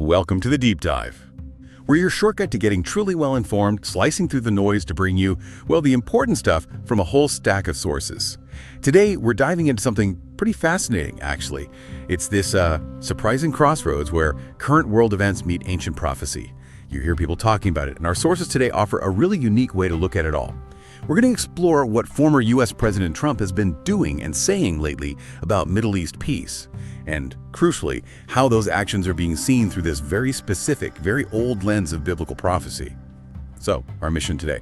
Welcome to the Deep Dive. We're your shortcut to getting truly well-informed, slicing through the noise to bring you, well, the important stuff from a whole stack of sources. Today, we're diving into something pretty fascinating, actually. It's this surprising crossroads where current world events meet ancient prophecy. You hear people talking about it, and our sources today offer a really unique way to look at it all. We're going to explore what former U.S. President Trump has been doing and saying lately about Middle East peace, and crucially, how those actions are being seen through this very specific, very old lens of biblical prophecy. So, our mission today: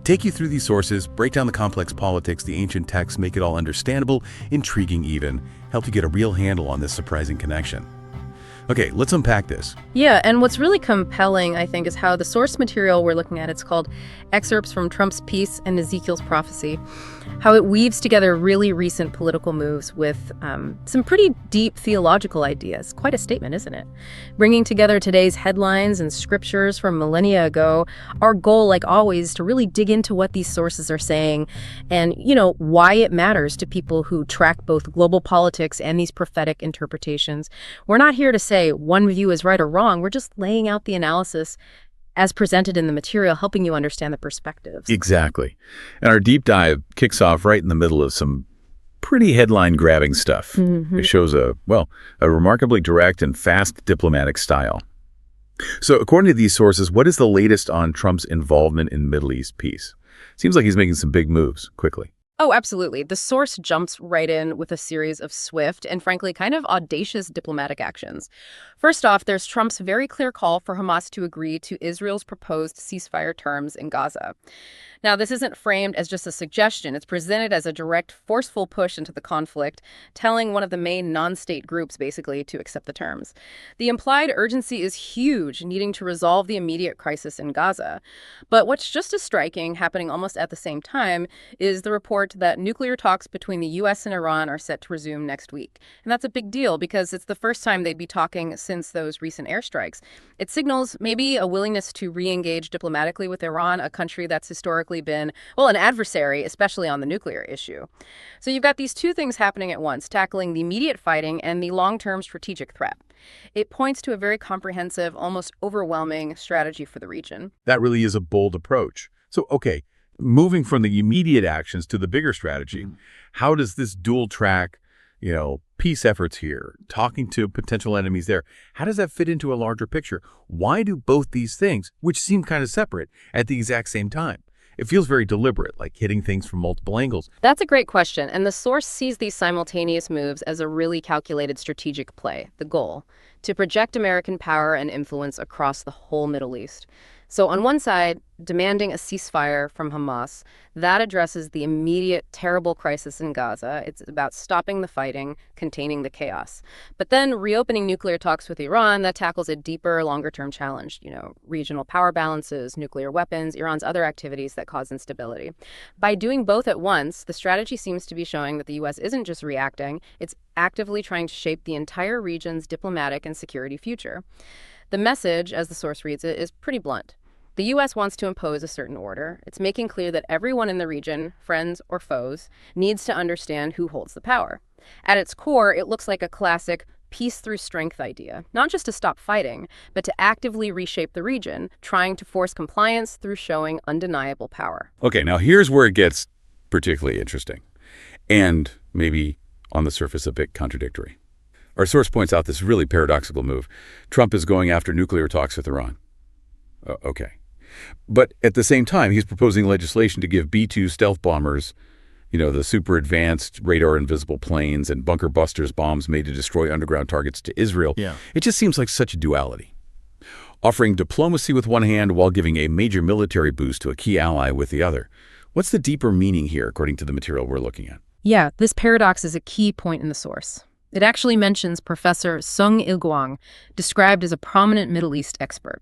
take you through these sources, break down the complex politics, the ancient texts, make it all understandable, intriguing even, help you get a real handle on this surprising connection. Okay, let's unpack this. Yeah, and what's really compelling, I think, is how the source material we're looking at, it's called Excerpts from Trump's Peace and Ezekiel's Prophecy, how it weaves together really recent political moves with some pretty deep theological ideas. Quite a statement, isn't it? Bringing together today's headlines and scriptures from millennia ago, our goal, like always, to really dig into what these sources are saying and, why it matters to people who track both global politics and these prophetic interpretations. We're not here to say one view is right or wrong. We're just laying out the analysis as presented in the material, helping you understand the perspectives. Exactly. And our deep dive kicks off right in the middle of some pretty headline-grabbing stuff. Mm-hmm. It shows a remarkably direct and fast diplomatic style. So according to these sources, what is the latest on Trump's involvement in Middle East peace? Seems like he's making some big moves quickly. Oh, absolutely. The source jumps right in with a series of swift and, frankly, kind of audacious diplomatic actions. First off, there's Trump's very clear call for Hamas to agree to Israel's proposed ceasefire terms in Gaza. Now, this isn't framed as just a suggestion. It's presented as a direct, forceful push into the conflict, telling one of the main non-state groups, basically, to accept the terms. The implied urgency is huge, needing to resolve the immediate crisis in Gaza. But what's just as striking, happening almost at the same time, is the report that nuclear talks between the U.S. and Iran are set to resume next week. And that's a big deal because it's the first time they'd be talking since those recent airstrikes. It signals maybe a willingness to re-engage diplomatically with Iran, a country that's historically been, an adversary, especially on the nuclear issue. So you've got these two things happening at once, tackling the immediate fighting and the long-term strategic threat. It points to a very comprehensive, almost overwhelming strategy for the region. That really is a bold approach. So, okay, moving from the immediate actions to the bigger strategy, how does this dual track, peace efforts here, talking to potential enemies there, how does that fit into a larger picture? Why do both these things, which seem kind of separate, at the exact same time? It feels very deliberate, like hitting things from multiple angles. That's a great question, and the source sees these simultaneous moves as a really calculated strategic play, the goal, to project American power and influence across the whole Middle East. So on one side, demanding a ceasefire from Hamas, that addresses the immediate terrible crisis in Gaza. It's about stopping the fighting, containing the chaos. But then reopening nuclear talks with Iran, that tackles a deeper, longer-term challenge, regional power balances, nuclear weapons, Iran's other activities that cause instability. By doing both at once, the strategy seems to be showing that the U.S. isn't just reacting, it's actively trying to shape the entire region's diplomatic and security future. The message, as the source reads it, is pretty blunt. The U.S. wants to impose a certain order. It's making clear that everyone in the region, friends or foes, needs to understand who holds the power. At its core, it looks like a classic peace through strength idea, not just to stop fighting, but to actively reshape the region, trying to force compliance through showing undeniable power. Okay, now here's where it gets particularly interesting, and maybe on the surface a bit contradictory. Our source points out this really paradoxical move. Trump is going after nuclear talks with Iran. Okay. But at the same time, he's proposing legislation to give B-2 stealth bombers, the super advanced radar invisible planes and bunker busters bombs made to destroy underground targets to Israel. Yeah. It just seems like such a duality. Offering diplomacy with one hand while giving a major military boost to a key ally with the other. What's the deeper meaning here, according to the material we're looking at? Yeah, this paradox is a key point in the source. It actually mentions Professor Sung Il-gwang, described as a prominent Middle East expert.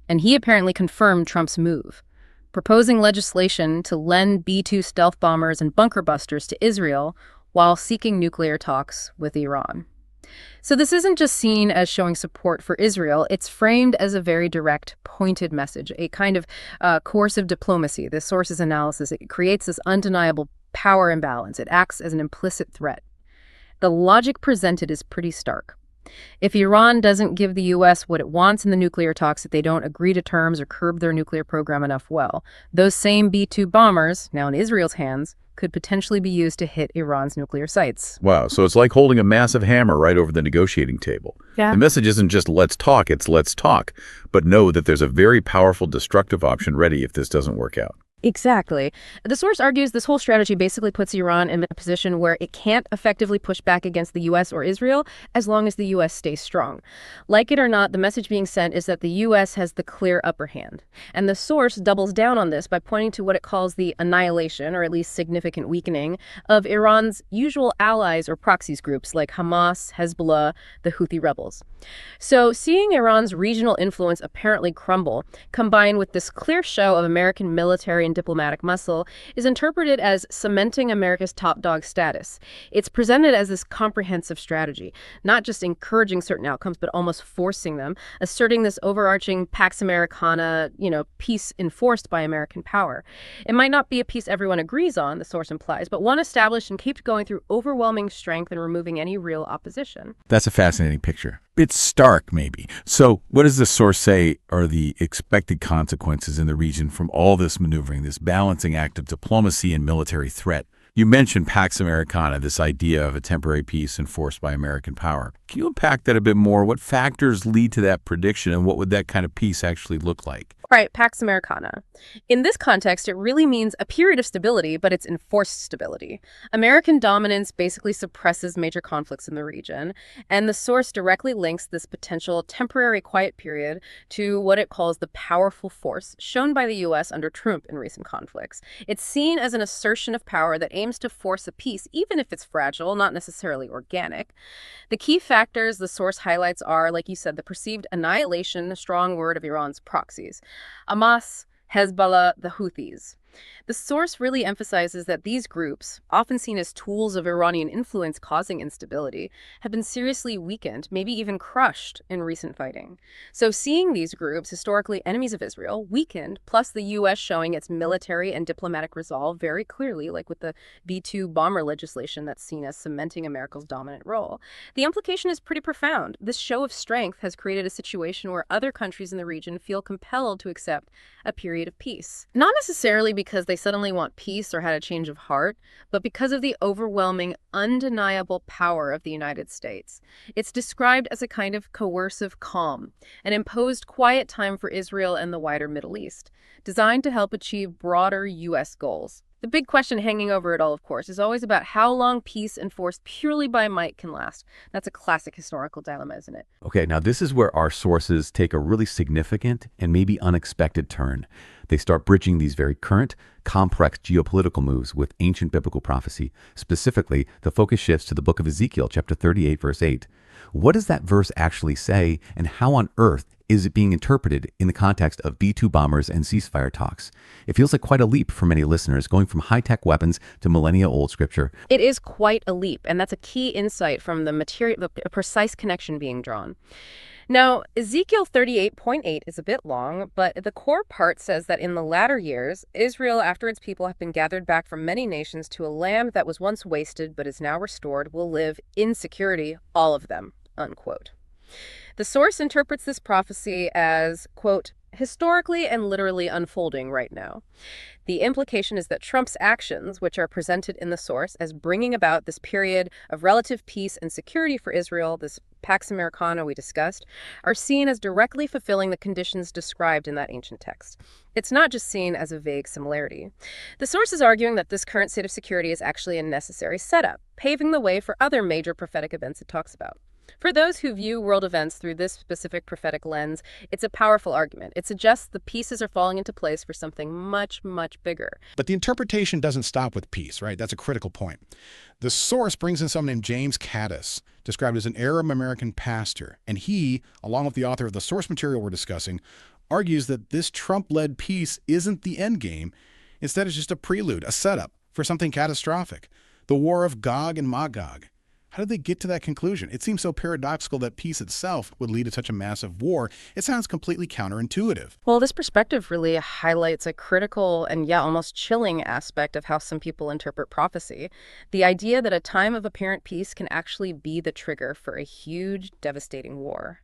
And he apparently confirmed Trump's move, proposing legislation to lend B-2 stealth bombers and bunker busters to Israel while seeking nuclear talks with Iran. So this isn't just seen as showing support for Israel, it's framed as a very direct, pointed message, a kind of coercive diplomacy. The source's analysis, it creates this undeniable power imbalance. It acts as an implicit threat. The logic presented is pretty stark. If Iran doesn't give the U.S. what it wants in the nuclear talks, if they don't agree to terms or curb their nuclear program enough, well, those same B-2 bombers, now in Israel's hands, could potentially be used to hit Iran's nuclear sites. Wow, so it's like holding a massive hammer right over the negotiating table. Yeah. The message isn't just let's talk, it's let's talk, but know that there's a very powerful destructive option ready if this doesn't work out. Exactly. The source argues this whole strategy basically puts Iran in a position where it can't effectively push back against the U.S. or Israel as long as the U.S. stays strong. Like it or not, the message being sent is that the U.S. has the clear upper hand. And the source doubles down on this by pointing to what it calls the annihilation, or at least significant weakening, of Iran's usual allies or proxies groups like Hamas, Hezbollah, the Houthi rebels. So seeing Iran's regional influence apparently crumble, combined with this clear show of American military and diplomatic muscle, is interpreted as cementing America's top dog status. It's presented as this comprehensive strategy, not just encouraging certain outcomes, but almost forcing them, asserting this overarching Pax Americana, peace enforced by American power. It might not be a peace everyone agrees on, the source implies, but one established and kept going through overwhelming strength and removing any real opposition. That's a fascinating picture. It's stark, maybe. So what does the source say are the expected consequences in the region from all this maneuvering, this balancing act of diplomacy and military threat? You mentioned Pax Americana, this idea of a temporary peace enforced by American power. Can you unpack that a bit more? What factors lead to that prediction, and what would that kind of peace actually look like? Right, Pax Americana. In this context, it really means a period of stability, but it's enforced stability. American dominance basically suppresses major conflicts in the region, and the source directly links this potential temporary quiet period to what it calls the powerful force shown by the U.S. under Trump in recent conflicts. It's seen as an assertion of power that aims to force a peace, even if it's fragile, not necessarily organic. The key factors the source highlights are, like you said, the perceived annihilation, a strong word, of Iran's proxies. Hamas, Hezbollah, the Houthis. The source really emphasizes that these groups, often seen as tools of Iranian influence causing instability, have been seriously weakened, maybe even crushed in recent fighting. So seeing these groups, historically enemies of Israel, weakened, plus the U.S. showing its military and diplomatic resolve very clearly, like with the B-2 bomber legislation that's seen as cementing America's dominant role, the implication is pretty profound. This show of strength has created a situation where other countries in the region feel compelled to accept a period of peace. Not necessarily because they suddenly want peace or had a change of heart, but because of the overwhelming, undeniable power of the United States. It's described as a kind of coercive calm, an imposed quiet time for Israel and the wider Middle East, designed to help achieve broader U.S. goals. The big question hanging over it all, of course, is always about how long peace enforced purely by might can last. That's a classic historical dilemma, isn't it? Okay, now this is where our sources take a really significant and maybe unexpected turn. They start bridging these very current, complex geopolitical moves with ancient biblical prophecy. Specifically, the focus shifts to the book of Ezekiel, chapter 38, verse 8. What does that verse actually say, and how on earth is it being interpreted in the context of B-2 bombers and ceasefire talks? It feels like quite a leap for many listeners, going from high-tech weapons to millennia-old scripture. It is quite a leap, and that's a key insight from the precise connection being drawn. Now, Ezekiel 38:8 is a bit long, but the core part says that in the latter years, Israel, after its people have been gathered back from many nations to a land that was once wasted but is now restored, will live in security, all of them, unquote. The source interprets this prophecy as, quote, historically and literally unfolding right now. The implication is that Trump's actions, which are presented in the source as bringing about this period of relative peace and security for Israel, this Pax Americana we discussed, are seen as directly fulfilling the conditions described in that ancient text. It's not just seen as a vague similarity. The source is arguing that this current state of security is actually a necessary setup, paving the way for other major prophetic events it talks about. For those who view world events through this specific prophetic lens, it's a powerful argument. It suggests the pieces are falling into place for something much, much bigger. But the interpretation doesn't stop with peace, right? That's a critical point. The source brings in someone named James Caddis, described as an Arab American pastor, and he, along with the author of the source material we're discussing, argues that this Trump-led peace isn't the end game. Instead, it's just a prelude, a setup for something catastrophic, the war of Gog and Magog. How did they get to that conclusion? It seems so paradoxical that peace itself would lead to such a massive war. It sounds completely counterintuitive. Well, this perspective really highlights a critical and, almost chilling aspect of how some people interpret prophecy. The idea that a time of apparent peace can actually be the trigger for a huge, devastating war.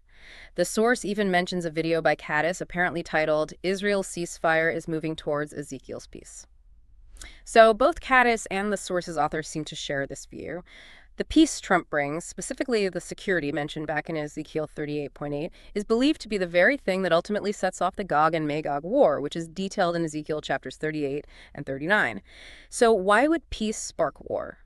The source even mentions a video by Caddis apparently titled, "Israel's ceasefire is moving towards Ezekiel's peace." So both Caddis and the source's author seem to share this view. The peace Trump brings, specifically the security mentioned back in Ezekiel 38.8, is believed to be the very thing that ultimately sets off the Gog and Magog war, which is detailed in Ezekiel chapters 38 and 39. So why would peace spark war?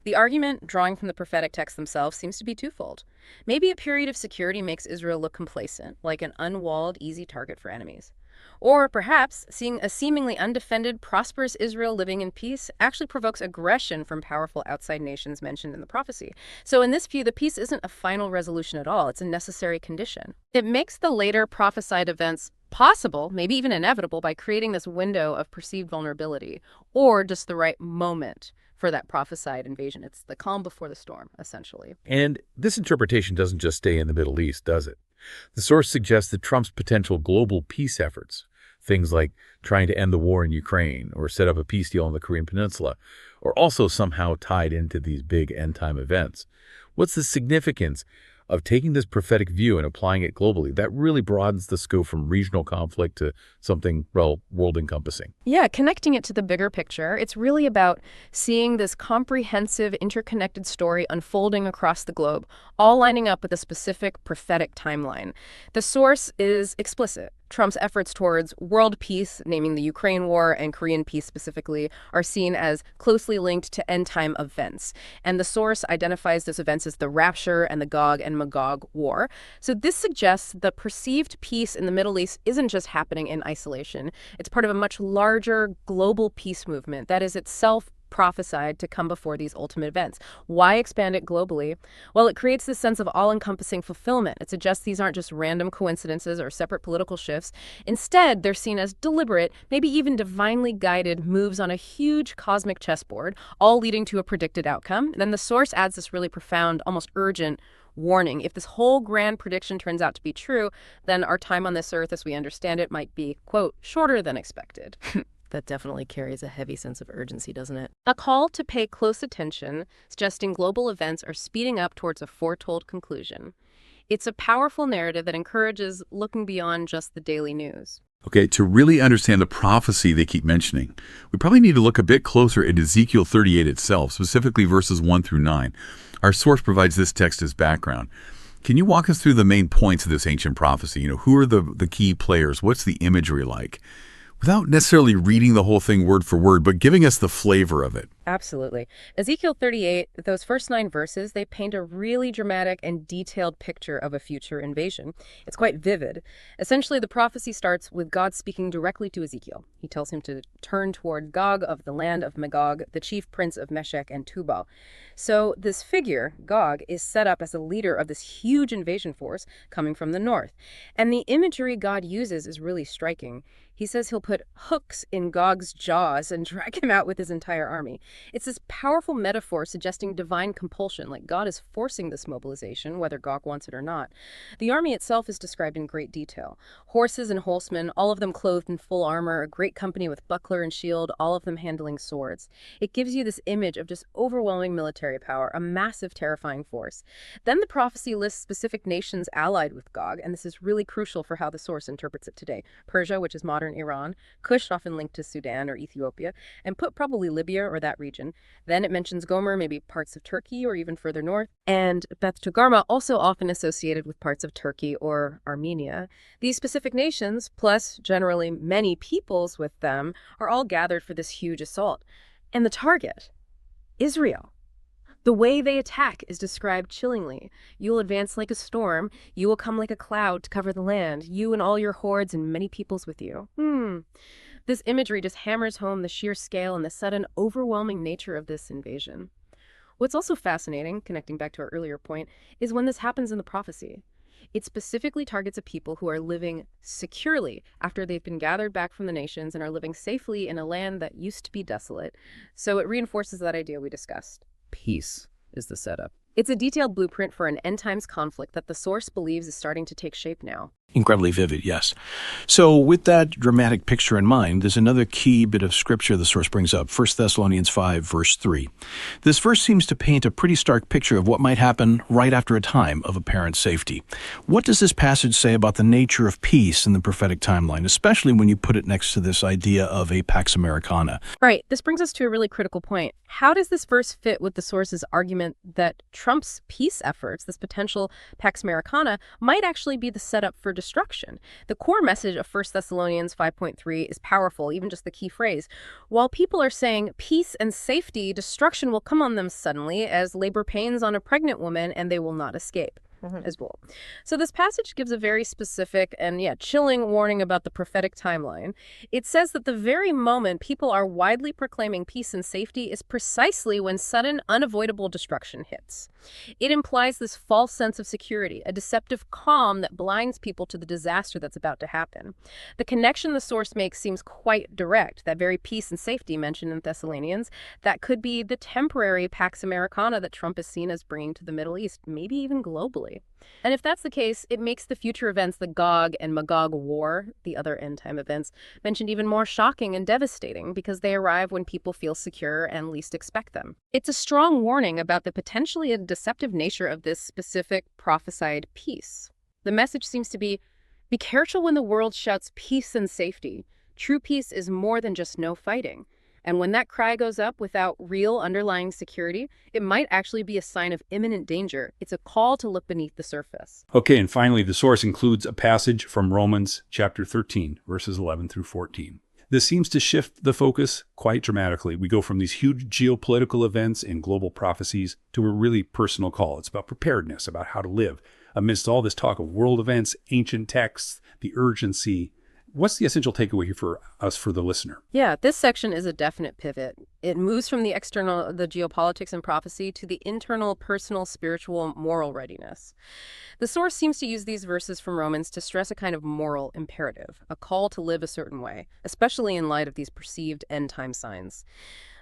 The argument, drawing from the prophetic texts themselves, seems to be twofold. Maybe a period of security makes Israel look complacent, like an unwalled, easy target for enemies. Or perhaps seeing a seemingly undefended, prosperous Israel living in peace actually provokes aggression from powerful outside nations mentioned in the prophecy. So in this view, the peace isn't a final resolution at all. It's a necessary condition. It makes the later prophesied events possible, maybe even inevitable, by creating this window of perceived vulnerability, or just the right moment for that prophesied invasion. It's the calm before the storm, essentially. And this interpretation doesn't just stay in the Middle East, does it? The source suggests that Trump's potential global peace efforts, things like trying to end the war in Ukraine or set up a peace deal on the Korean Peninsula, are also somehow tied into these big end-time events. What's the significance of taking this prophetic view and applying it globally? That really broadens the scope from regional conflict to something, well, world-encompassing. Yeah, connecting it to the bigger picture, it's really about seeing this comprehensive, interconnected story unfolding across the globe, all lining up with a specific prophetic timeline. The source is explicit. Trump's efforts towards world peace, naming the Ukraine war and Korean peace specifically, are seen as closely linked to end-time events. And the source identifies those events as the Rapture and the Gog and Magog war. So this suggests the perceived peace in the Middle East isn't just happening in isolation. It's part of a much larger global peace movement that is itself prophesied to come before these ultimate events. Why expand it globally? Well, it creates this sense of all-encompassing fulfillment. It suggests these aren't just random coincidences or separate political shifts. Instead, they're seen as deliberate, maybe even divinely guided moves on a huge cosmic chessboard, all leading to a predicted outcome. Then the source adds this really profound, almost urgent warning. If this whole grand prediction turns out to be true, then our time on this earth as we understand it might be, quote, shorter than expected. That definitely carries a heavy sense of urgency, doesn't it? A call to pay close attention, suggesting global events are speeding up towards a foretold conclusion. It's a powerful narrative that encourages looking beyond just the daily news. Okay, to really understand the prophecy they keep mentioning, we probably need to look a bit closer at Ezekiel 38 itself, specifically verses 1 through 9. Our source provides this text as background. Can you walk us through the main points of this ancient prophecy? Who are the key players? What's the imagery like? Without necessarily reading the whole thing word for word, but giving us the flavor of it. Absolutely. Ezekiel 38, those first 9 verses, they paint a really dramatic and detailed picture of a future invasion. It's quite vivid. Essentially, the prophecy starts with God speaking directly to Ezekiel. He tells him to turn toward Gog of the land of Magog, the chief prince of Meshech and Tubal. So this figure, Gog, is set up as a leader of this huge invasion force coming from the north. And the imagery God uses is really striking. He says he'll put hooks in Gog's jaws and drag him out with his entire army. It's this powerful metaphor suggesting divine compulsion, like God is forcing this mobilization, whether Gog wants it or not. The army itself is described in great detail. Horses and horsemen, all of them clothed in full armor, a great company with buckler and shield, all of them handling swords. It gives you this image of just overwhelming military power, a massive, terrifying force. Then the prophecy lists specific nations allied with Gog, and this is really crucial for how the source interprets it today. Persia, which is modern Iran, Kush, often linked to Sudan or Ethiopia, and Put probably Libya or that region. Then it mentions Gomer, maybe parts of Turkey or even further north, and Beth Togarmah, also often associated with parts of Turkey or Armenia. These specific nations, plus generally many peoples with them, are all gathered for this huge assault. And the target, Israel. The way they attack is described chillingly. You will advance like a storm. You will come like a cloud to cover the land. You and all your hordes and many peoples with you. This imagery just hammers home the sheer scale and the sudden, overwhelming nature of this invasion. What's also fascinating, connecting back to our earlier point, is when this happens in the prophecy. It specifically targets a people who are living securely after they've been gathered back from the nations and are living safely in a land that used to be desolate. So it reinforces that idea we discussed. Peace is the setup. It's a detailed blueprint for an end times conflict that the source believes is starting to take shape now. Incredibly vivid, yes. So with that dramatic picture in mind, there's another key bit of scripture the source brings up, 1 Thessalonians 5, verse 3. This verse seems to paint a pretty stark picture of what might happen right after a time of apparent safety. What does this passage say about the nature of peace in the prophetic timeline, especially when you put it next to this idea of a Pax Americana? Right. This brings us to a really critical point. How does this verse fit with the source's argument that Trump's peace efforts, this potential Pax Americana, might actually be the setup for destruction? The core message of 1 Thessalonians 5.3 is powerful, even just the key phrase. While people are saying peace and safety, destruction will come on them suddenly as labor pains on a pregnant woman and they will not escape. As well. So this passage gives a very specific and chilling warning about the prophetic timeline. It says that the very moment people are widely proclaiming peace and safety is precisely when sudden, unavoidable destruction hits. It implies this false sense of security, a deceptive calm that blinds people to the disaster that's about to happen. The connection the source makes seems quite direct. That very peace and safety mentioned in Thessalonians, that could be the temporary Pax Americana that Trump is seen as bringing to the Middle East, maybe even globally. And if that's the case, it makes the future events, the Gog and Magog war, the other end-time events, mentioned even more shocking and devastating because they arrive when people feel secure and least expect them. It's a strong warning about the potentially deceptive nature of this specific prophesied peace. The message seems to be careful when the world shouts peace and safety. True peace is more than just no fighting. And when that cry goes up without real underlying security, it might actually be a sign of imminent danger. It's a call to look beneath the surface. Okay, and finally, the source includes a passage from Romans chapter 13, verses 11 through 14. This seems to shift the focus quite dramatically. We go from these huge geopolitical events and global prophecies to a really personal call. It's about preparedness, about how to live amidst all this talk of world events, ancient texts, the urgency. What's the essential takeaway here for us, for the listener? Yeah, this section is a definite pivot. It moves from the external, the geopolitics and prophecy, to the internal, personal, spiritual, moral readiness. The source seems to use these verses from Romans to stress a kind of moral imperative, a call to live a certain way, especially in light of these perceived end-time signs.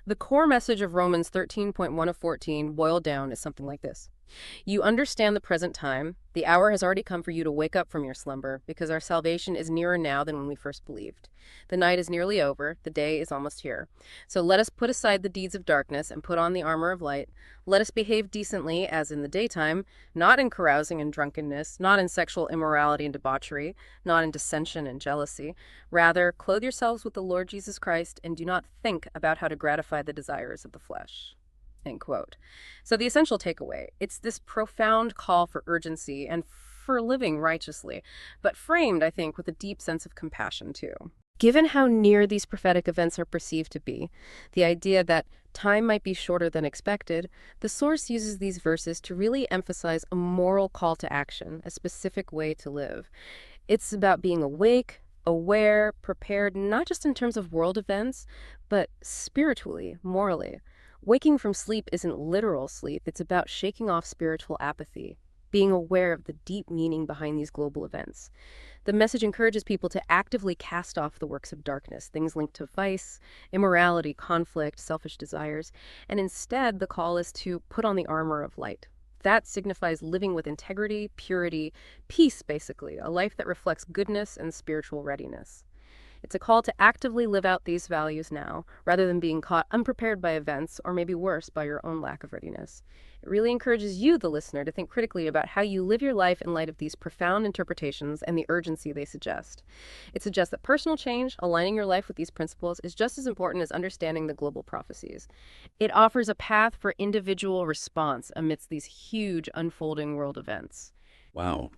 The core message of Romans 13.1 of 14, boiled down, is something like this. You understand the present time. The hour has already come for you to wake up from your slumber, because our salvation is nearer now than when we first believed. The night is nearly over. The day is almost here. So let us put aside the deeds of darkness and put on the armor of light. Let us behave decently as in the daytime, not in carousing and drunkenness, not in sexual immorality and debauchery, not in dissension and jealousy. Rather, clothe yourselves with the Lord Jesus Christ and do not think about how to gratify the desires of the flesh. End quote. So the essential takeaway, it's this profound call for urgency and for living righteously, but framed, I think, with a deep sense of compassion, too. Given how near these prophetic events are perceived to be, the idea that time might be shorter than expected, the source uses these verses to really emphasize a moral call to action, a specific way to live. It's about being awake, aware, prepared, not just in terms of world events, but spiritually, morally. Waking from sleep isn't literal sleep. It's about shaking off spiritual apathy, being aware of the deep meaning behind these global events. The message encourages people to actively cast off the works of darkness, things linked to vice, immorality, conflict, selfish desires, and instead the call is to put on the armor of light. That signifies living with integrity, purity, peace, basically, a life that reflects goodness and spiritual readiness. It's a call to actively live out these values now, rather than being caught unprepared by events, or maybe worse, by your own lack of readiness. It really encourages you, the listener, to think critically about how you live your life in light of these profound interpretations and the urgency they suggest. It suggests that personal change, aligning your life with these principles, is just as important as understanding the global prophecies. It offers a path for individual response amidst these huge unfolding world events. Wow.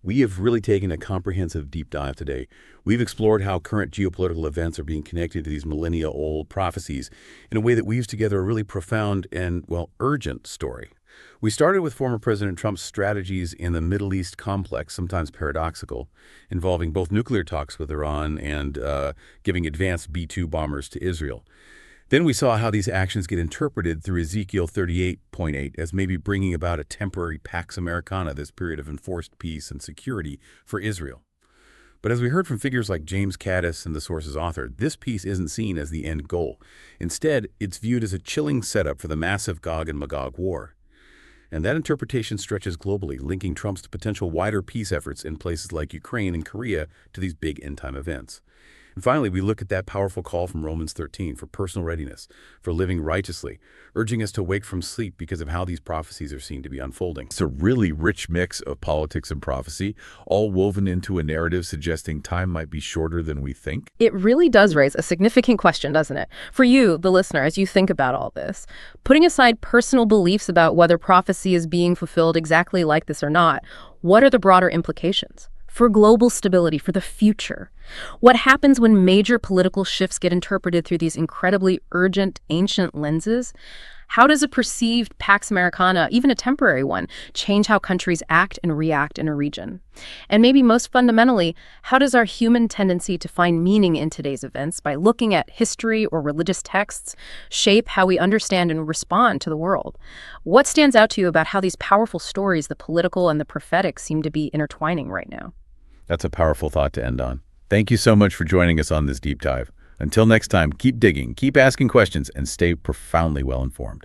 We have really taken a comprehensive deep dive today. We've explored how current geopolitical events are being connected to these millennia-old prophecies in a way that weaves together a really profound and, well, urgent story. We started with former President Trump's strategies in the Middle East complex, sometimes paradoxical, involving both nuclear talks with Iran and giving advanced B-2 bombers to Israel. Then we saw how these actions get interpreted through Ezekiel 38.8 as maybe bringing about a temporary Pax Americana, this period of enforced peace and security for Israel. But as we heard from figures like James Caddis and the source's author, this peace isn't seen as the end goal. Instead, it's viewed as a chilling setup for the massive Gog and Magog war. And that interpretation stretches globally, linking Trump's potential wider peace efforts in places like Ukraine and Korea to these big end-time events. And finally, we look at that powerful call from Romans 13 for personal readiness, for living righteously, urging us to wake from sleep because of how these prophecies are seen to be unfolding. It's a really rich mix of politics and prophecy, all woven into a narrative suggesting time might be shorter than we think. It really does raise a significant question, doesn't it? For you, the listener, as you think about all this, putting aside personal beliefs about whether prophecy is being fulfilled exactly like this or not, what are the broader implications? For global stability, for the future. What happens when major political shifts get interpreted through these incredibly urgent, ancient lenses? How does a perceived Pax Americana, even a temporary one, change how countries act and react in a region? And maybe most fundamentally, how does our human tendency to find meaning in today's events by looking at history or religious texts shape how we understand and respond to the world? What stands out to you about how these powerful stories, the political and the prophetic, seem to be intertwining right now? That's a powerful thought to end on. Thank you so much for joining us on this deep dive. Until next time, keep digging, keep asking questions, and stay profoundly well informed.